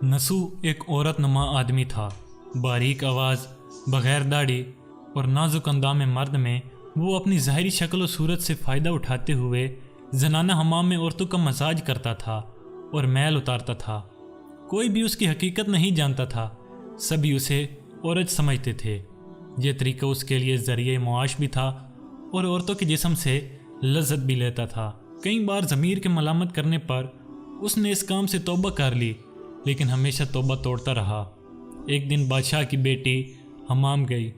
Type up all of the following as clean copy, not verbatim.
नसू एक औरत नुमा आदमी था। बारीक आवाज़, बग़ैर दाढ़ी और नाजुक अंदाम मर्द में वो अपनी ज़ाहिरी शक्ल और सूरत से फ़ायदा उठाते हुए जनाना हमाम में औरतों का मसाज करता था और मैल उतारता था। कोई भी उसकी हकीकत नहीं जानता था, सभी उसे औरत समझते थे। ये तरीका उसके लिए ज़रिए मुआश भी था और औरतों के जिस्म से लज्जत भी लेता था। कई बार ज़मीर के मलामत करने पर उसने इस काम से तौबा कर ली, लेकिन हमेशा तौबा तोड़ता रहा। एक दिन बादशाह की बेटी हमाम गई।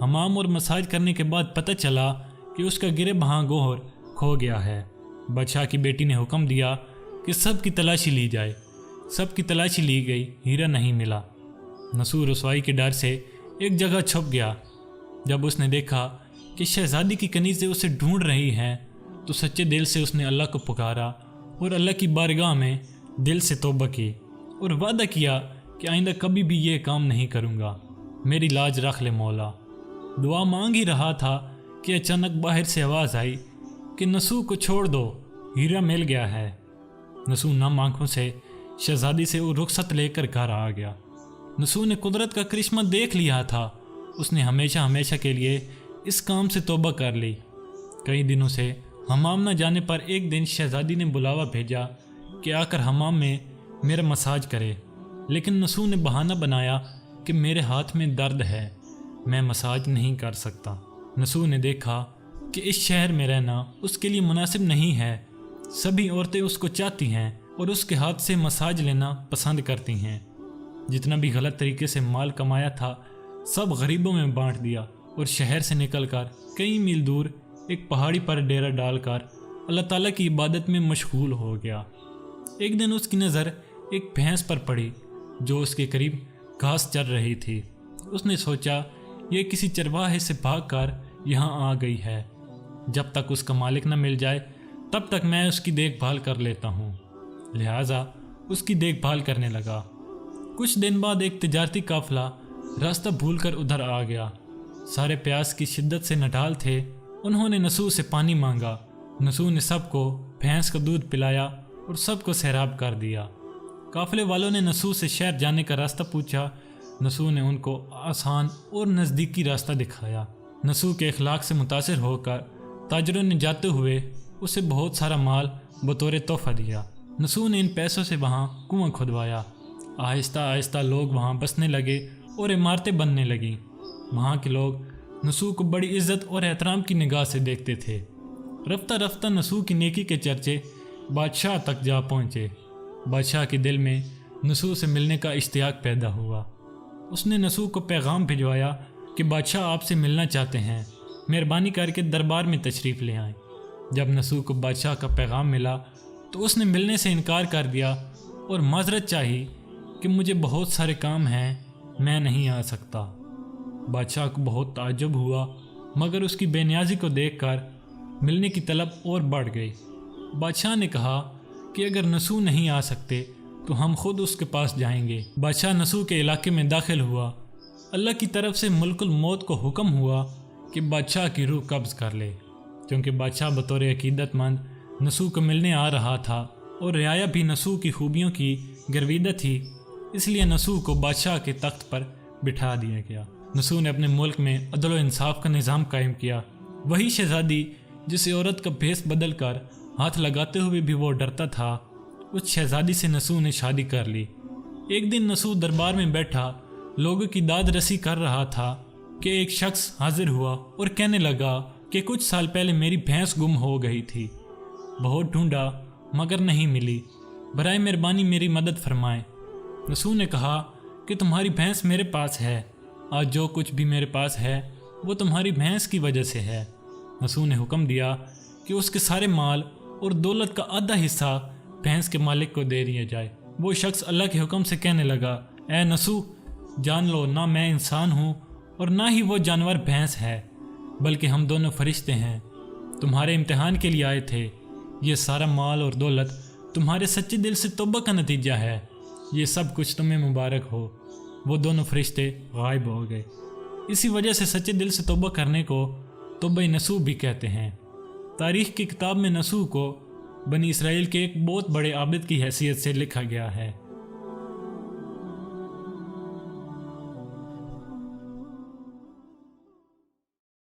हमाम और मसाज करने के बाद पता चला कि उसका गिरहबहाँ गोहर खो गया है। बादशाह की बेटी ने हुक्म दिया कि सब की तलाशी ली जाए। सब की तलाशी ली गई, हीरा नहीं मिला। नसू रसवाई के डर से एक जगह छुप गया। जब उसने देखा कि शहजादी की कनीज़ें उसे ढूंढ रही हैं, तो सच्चे दिल से उसने अल्लाह को पुकारा और अल्लाह की बारगाह में दिल से तौबा की और वादा किया कि आइंदा कभी भी ये काम नहीं करूँगा, मेरी लाज रख ले मौला। दुआ मांग ही रहा था कि अचानक बाहर से आवाज़ आई कि नसू को छोड़ दो, हीरा मिल गया है। नसू नम आँखों से शहजादी से वो रुखसत लेकर घर आ गया। नसू ने कुदरत का करिश्मा देख लिया था। उसने हमेशा हमेशा के लिए इस काम से तौबा कर ली। कई दिनों से हमाम न जाने पर एक दिन शहजादी ने बुलावा भेजा कि आकर हमाम में मेरा मसाज करे, लेकिन नसू ने बहाना बनाया कि मेरे हाथ में दर्द है, मैं मसाज नहीं कर सकता। नसू ने देखा कि इस शहर में रहना उसके लिए मुनासिब नहीं है। सभी औरतें उसको चाहती हैं और उसके हाथ से मसाज लेना पसंद करती हैं। जितना भी गलत तरीके से माल कमाया था सब गरीबों में बांट दिया और शहर से निकलकर कई मील दूर एक पहाड़ी पर डेरा डालकर अल्लाह ताला की इबादत में मशगूल हो गया। एक दिन उसकी नज़र एक भैंस पर पड़ी जो उसके करीब घास चर रही थी। उसने सोचा यह किसी चरवाहे से भागकर यहाँ आ गई है, जब तक उसका मालिक न मिल जाए तब तक मैं उसकी देखभाल कर लेता हूँ। लिहाजा उसकी देखभाल करने लगा। कुछ दिन बाद एक तिजारती काफिला रास्ता भूलकर उधर आ गया। सारे प्यास की शिद्दत से नढाल थे। उन्होंने नसू से पानी मांगा। नसू ने सबको भैंस का दूध पिलाया और सबको सैराब कर दिया। काफिले वालों ने नसू से शहर जाने का रास्ता पूछा। नसू ने उनको आसान और नज़दीकी रास्ता दिखाया। नसू के अखलाक से मुतासिर होकर ताजरों ने जाते हुए उसे बहुत सारा माल बतौर तोहफा दिया। नसू ने इन पैसों से वहाँ कुआं खुदवाया। आहिस्ता आहिस्ता लोग वहाँ बसने लगे और इमारतें बनने लगीं। वहाँ के लोग नसू को बड़ी इज्जत और एहतराम की निगाह से देखते थे। रफ्ता रफ्ता नसू की नेकी के चर्चे बादशाह तक जा पहुँचे। बादशाह के दिल में नसू से मिलने का इश्तियाक पैदा हुआ। उसने नसू को पैगाम भिजवाया कि बादशाह आपसे मिलना चाहते हैं, मेहरबानी करके दरबार में तशरीफ़ ले आएं। जब नसू को बादशाह का पैगाम मिला तो उसने मिलने से इनकार कर दिया और माजरत चाही कि मुझे बहुत सारे काम हैं, मैं नहीं आ सकता। बादशाह को बहुत ताज्जुब हुआ, मगर उसकी बेनियाजी को देखकर मिलने की तलब और बढ़ गई। बादशाह ने कहा कि अगर नसू नहीं आ सकते तो हम खुद उसके पास जाएंगे। बादशाह नसू के इलाके में दाखिल हुआ। अल्लाह की तरफ से मुल्कुल मौत को हुक्म हुआ कि बादशाह की रूह कब्ज़ कर ले। क्योंकि बादशाह बतौर अकीदतमंद नसू को मिलने आ रहा था और रियाया भी नसू की खूबियों की गर्विदा थी, इसलिए नसू को बादशाह के तख्त पर बिठा दिया गया। नसू ने अपने मुल्क में अदल व इंसाफ का निज़ाम कायम किया। वही शहजादी जिसे औरत का भेस बदल कर हाथ लगाते हुए भी वो डरता था, उस शहजादी से नसू ने शादी कर ली। एक दिन नसू दरबार में बैठा लोगों की दाद रसी कर रहा था कि एक शख्स हाजिर हुआ और कहने लगा कि कुछ साल पहले मेरी भैंस गुम हो गई थी। बहुत ढूंढा मगर नहीं मिली, बराए मेहरबानी मेरी मदद फरमाएं। नसू ने कहा कि तुम्हारी भैंस मेरे पास है, आज जो कुछ भी मेरे पास है वो तुम्हारी भैंस की वजह से है। नसू ने हुक्म दिया कि उसके सारे माल और दौलत का आधा हिस्सा भैंस के मालिक को दे दिया जाए। वो शख्स अल्लाह के हुक्म से कहने लगा, ए नसू, जान लो ना मैं इंसान हूँ और ना ही वो जानवर भैंस है, बल्कि हम दोनों फरिश्ते हैं। तुम्हारे इम्तिहान के लिए आए थे। ये सारा माल और दौलत तुम्हारे सच्चे दिल से तौबा का नतीजा है। ये सब कुछ तुम्हें मुबारक हो। वो दोनों फरिश्ते गायब हो गए। इसी वजह से सच्चे दिल से तौबा करने को तौबा नसूह भी कहते हैं। तारीख़ की किताब में नसूह को बनी इसराइल के एक बहुत बड़े आबिद की हैसियत से लिखा गया है।